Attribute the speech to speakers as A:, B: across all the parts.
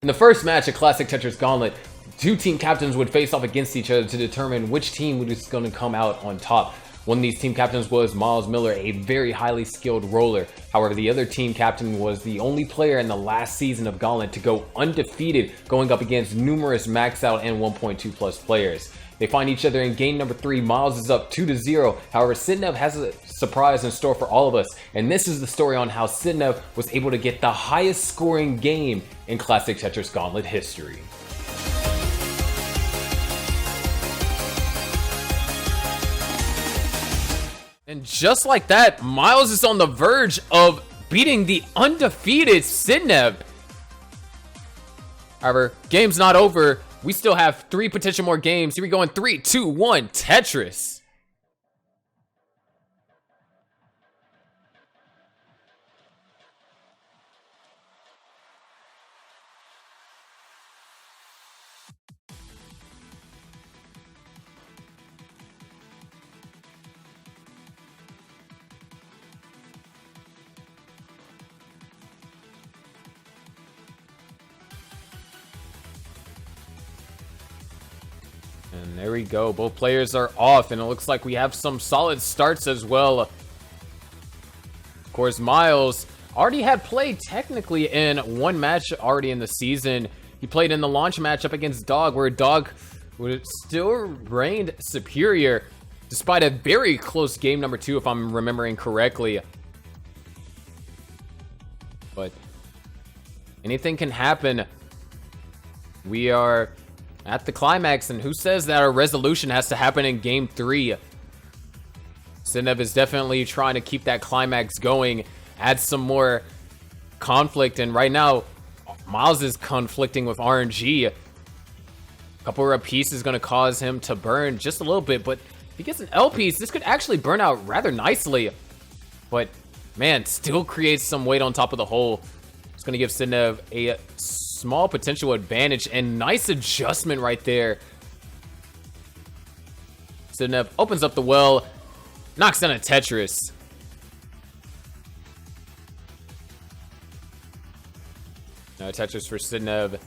A: In the first match of Classic Tetris Gauntlet, two team captains would face off against each other to determine which team was going to come out on top. One of these team captains was Myles Miller, a very highly skilled roller. However, the other team captain was the only player in the last season of Gauntlet to go undefeated, going up against numerous max out and 1.2 plus players. They find each other in game number 3. Myles is up 2-0. However, Sidnev has a surprise in store for all of us. And this is the story on how Sidnev was able to get the highest scoring game in Classic Tetris Gauntlet history. And just like that, Myles is on the verge of beating the undefeated Sidnev. However, game's not over. We still have 3 potential more games. Here we go in 3, 2, 1, Tetris. And there we go. Both players are off, and it looks like we have some solid starts as well. Of course, Myles already had played technically in one match already in the season. He played in the launch match up against Dog, where Dog would still reigned superior, despite a very close game number 2, if I'm remembering correctly. But anything can happen. We are at the climax, and who says that our resolution has to happen in game 3? Sidnev is definitely trying to keep that climax going, add some more conflict, and right now Myles is conflicting with RNG. A couple of pieces is going to cause him to burn just a little bit, but if he gets an L piece, this could actually burn out rather nicely. But man, still creates some weight on top of the hole. It's going to give Sidnev a small potential advantage, and nice adjustment right there. Sidnev opens up the well, knocks down a Tetris. Now Tetris for Sidnev.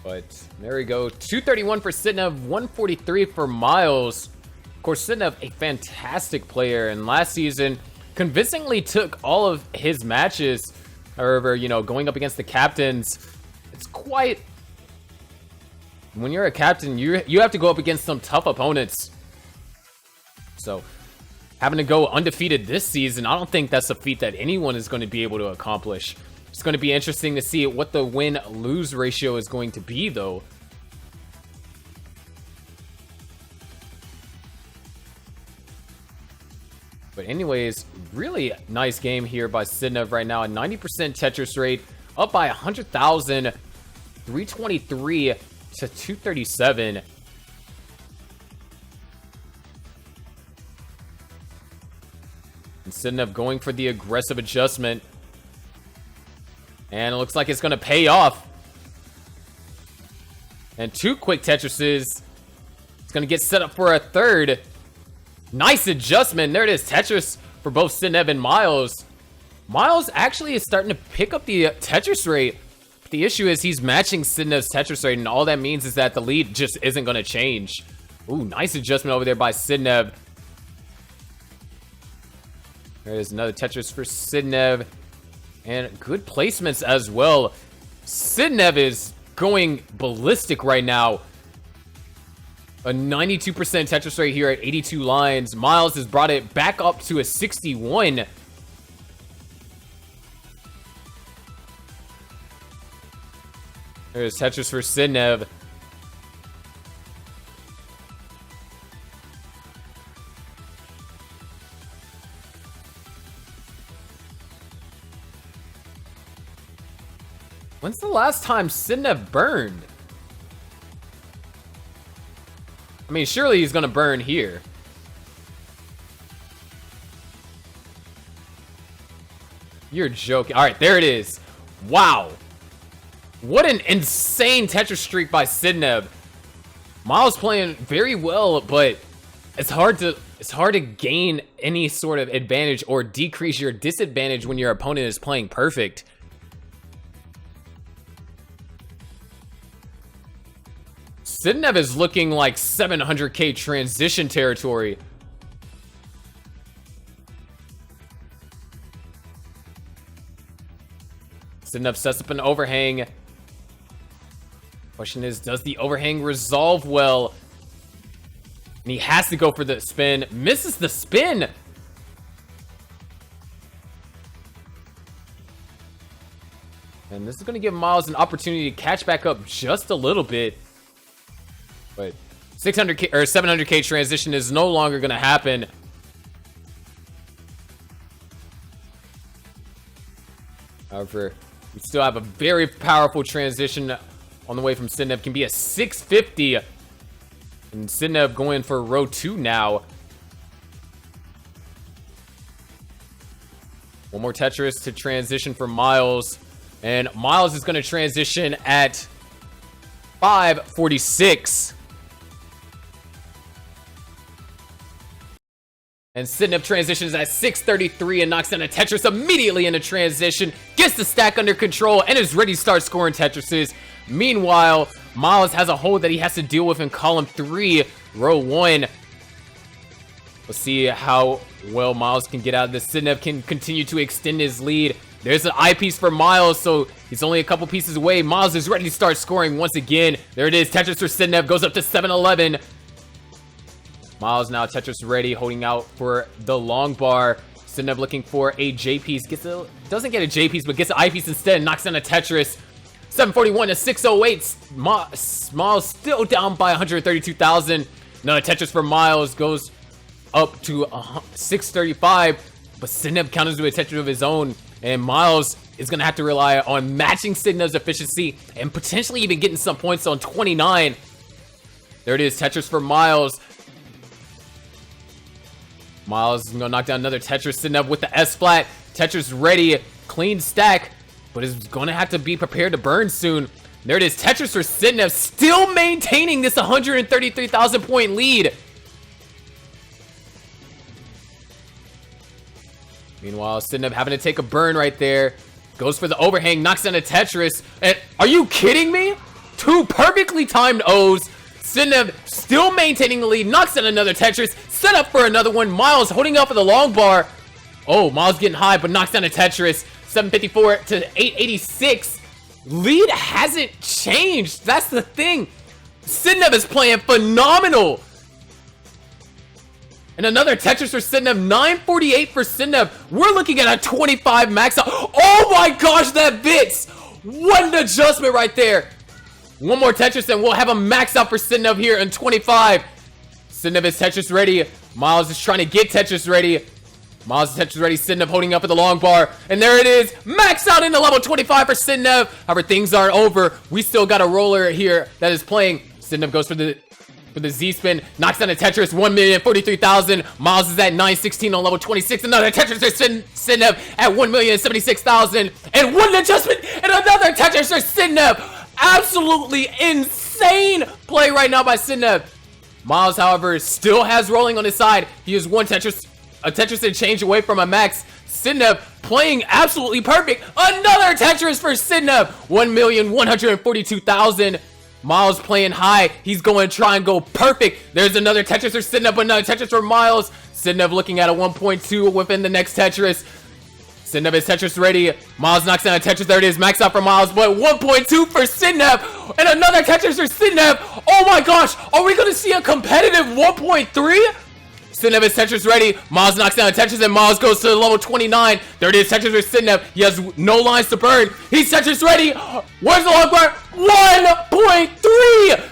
A: But there we go. 231 for Sidnev, 143 for Myles. Of course, Sidnev, a fantastic player, and last season convincingly took all of his matches. However, you know, going up against the captains, it's quite... When you're a captain, you have to go up against some tough opponents. So, having to go undefeated this season, I don't think that's a feat that anyone is going to be able to accomplish. It's going to be interesting to see what the win-lose ratio is going to be, though. But anyways, really nice game here by Sidnev right now. A 90% Tetris rate, up by 100,000, 323 to 237. And Sidnev going for the aggressive adjustment. And it looks like it's going to pay off. And 2 quick Tetrises. It's going to get set up for a third. Nice adjustment. There it is. Tetris for both Sidnev and Myles. Myles actually is starting to pick up the Tetris rate. But the issue is he's matching Sidnev's Tetris rate, and all that means is that the lead just isn't going to change. Ooh, nice adjustment over there by Sidnev. There's another Tetris for Sidnev. And good placements as well. Sidnev is going ballistic right now. A 92% Tetris rate here at 82 lines. Myles has brought it back up to a 61. There's Tetris for Sidnev. When's the last time Sidnev burned? I mean, surely he's gonna burn here. You're joking. All right, there it is. Wow. What an insane Tetris streak by Sidnev. Myles playing very well, but it's hard to gain any sort of advantage or decrease your disadvantage when your opponent is playing perfect. Sidnev is looking like 700k transition territory. Sidnev sets up an overhang. Question is, does the overhang resolve well? And he has to go for the spin. Misses the spin. And this is going to give Myles an opportunity to catch back up just a little bit. But 600k or 700k transition is no longer going to happen. However, we still have a very powerful transition on the way from Sidnev. Can be a 650. And Sidnev going for row 2 now. One more Tetris to transition for Myles. And Myles is going to transition at 546. And Sidnev transitions at 633 and knocks down a Tetris immediately in a transition. Gets the stack under control and is ready to start scoring Tetrises. Meanwhile, Myles has a hold that he has to deal with in column 3, row 1. Let's see how well Myles can get out of this. Sidnev can continue to extend his lead. There's an eye piece for Myles, so he's only a couple pieces away. Myles is ready to start scoring once again. There it is. Tetris for Sidnev goes up to 711. Myles now Tetris ready, holding out for the long bar. Sidnev looking for a J piece. Doesn't get a J piece, but gets an I piece instead and knocks down a Tetris. 741 to 608. Myles still down by 132,000. Another Tetris for Myles goes up to 635. But Sidnev counters with a Tetris of his own. And Myles is going to have to rely on matching Sidnev's efficiency and potentially even getting some points on 29. There it is. Tetris for Myles. Myles is going to knock down another Tetris. Sidnev with the S flat. Tetris ready. Clean stack. But is going to have to be prepared to burn soon. There it is. Tetris for Sidnev. Still maintaining this 133,000 point lead. Meanwhile, Sidnev having to take a burn right there. Goes for the overhang. Knocks down a Tetris. And are you kidding me? 2 perfectly timed O's. Sidnev still maintaining the lead. Knocks down another Tetris. Set up for another one. Myles holding up for the long bar. Oh, Myles getting high, but knocks down a Tetris. 754 to 886. Lead hasn't changed. That's the thing. Sidnev is playing phenomenal. And another Tetris for Sidnev. 948 for Sidnev. We're looking at a 25 max out. Oh my gosh, that bits. What an adjustment right there. One more Tetris and we'll have a max out for Sidnev here in 25. Sidnev is Tetris ready. Myles is trying to get Tetris ready. Myles is Tetris ready. Sidnev holding up at the long bar. And there it is. Max out into level 25 for Sidnev. However, things aren't over. We still got a roller here that is playing. Sidnev goes for the Z-spin. Knocks down a Tetris. 1,043,000. Myles is at 916 on level 26. Another Tetris for Sidnev at 1,076,000. And one adjustment. And another Tetris for Sidnev. Absolutely insane play right now by Sidnev. Myles, however, still has rolling on his side. He is a Tetris and change away from a max. Sidnev playing absolutely perfect. Another Tetris for Sidnev. 1,142,000. Myles playing high. He's going to try and go perfect. There's another Tetris for Sidnev, but another Tetris for Myles. Sidnev looking at a 1.2 within the next Tetris. Sidnev is Tetris ready. Myles knocks down a Tetris. There it is. Max out for Myles, but 1.2 for Sidnev. And another Tetris for Sidnev. Oh my gosh. Are we going to see a competitive 1.3? Sidnev is Tetris ready. Myles knocks down a Tetris and Myles goes to level 29. There it is. Tetris for Sidnev. He has no lines to burn. He's Tetris ready. Where's the long bar? 1.3.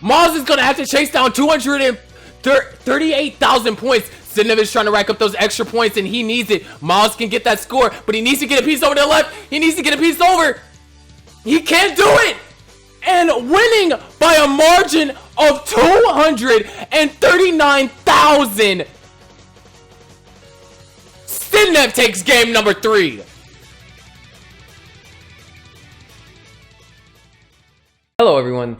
A: Myles is going to have to chase down 238,000 points. Sidnev is trying to rack up those extra points and he needs it. Myles can get that score, but he needs to get a piece over to the left. He needs to get a piece over. He can't do it. And winning by a margin of 239,000. Sidnev takes game number 3.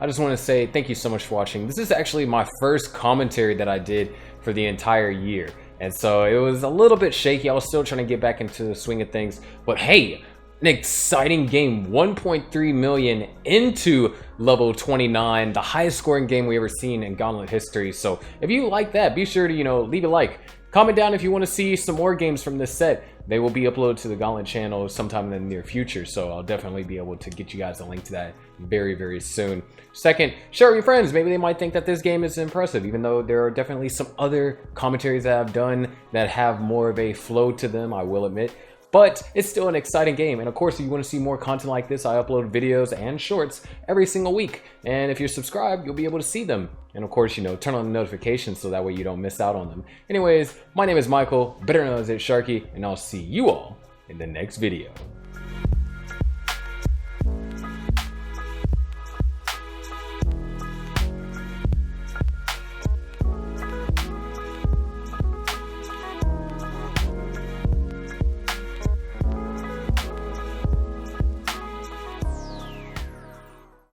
A: I just want to say thank you so much for watching. This is actually my first commentary that I did for the entire year. And so it was a little bit shaky. I was still trying to get back into the swing of things. But hey, an exciting game. 1.3 million into level 29. The highest scoring game we ever seen in Gauntlet history. So if you like that, be sure to, leave a like. Comment down if you want to see some more games from this set. They will be uploaded to the Gauntlet channel sometime in the near future, so I'll definitely be able to get you guys a link to that very, very soon. Second, share with your friends. Maybe they might think that this game is impressive, even though there are definitely some other commentaries that I've done that have more of a flow to them, I will admit. But it's still an exciting game, and of course if you want to see more content like this, I upload videos and shorts every single week, and if you're subscribed you'll be able to see them, and of course turn on the notifications so that way you don't miss out on them. Anyways, my name is Michael, better known as ITZsharky, and I'll see you all in the next video.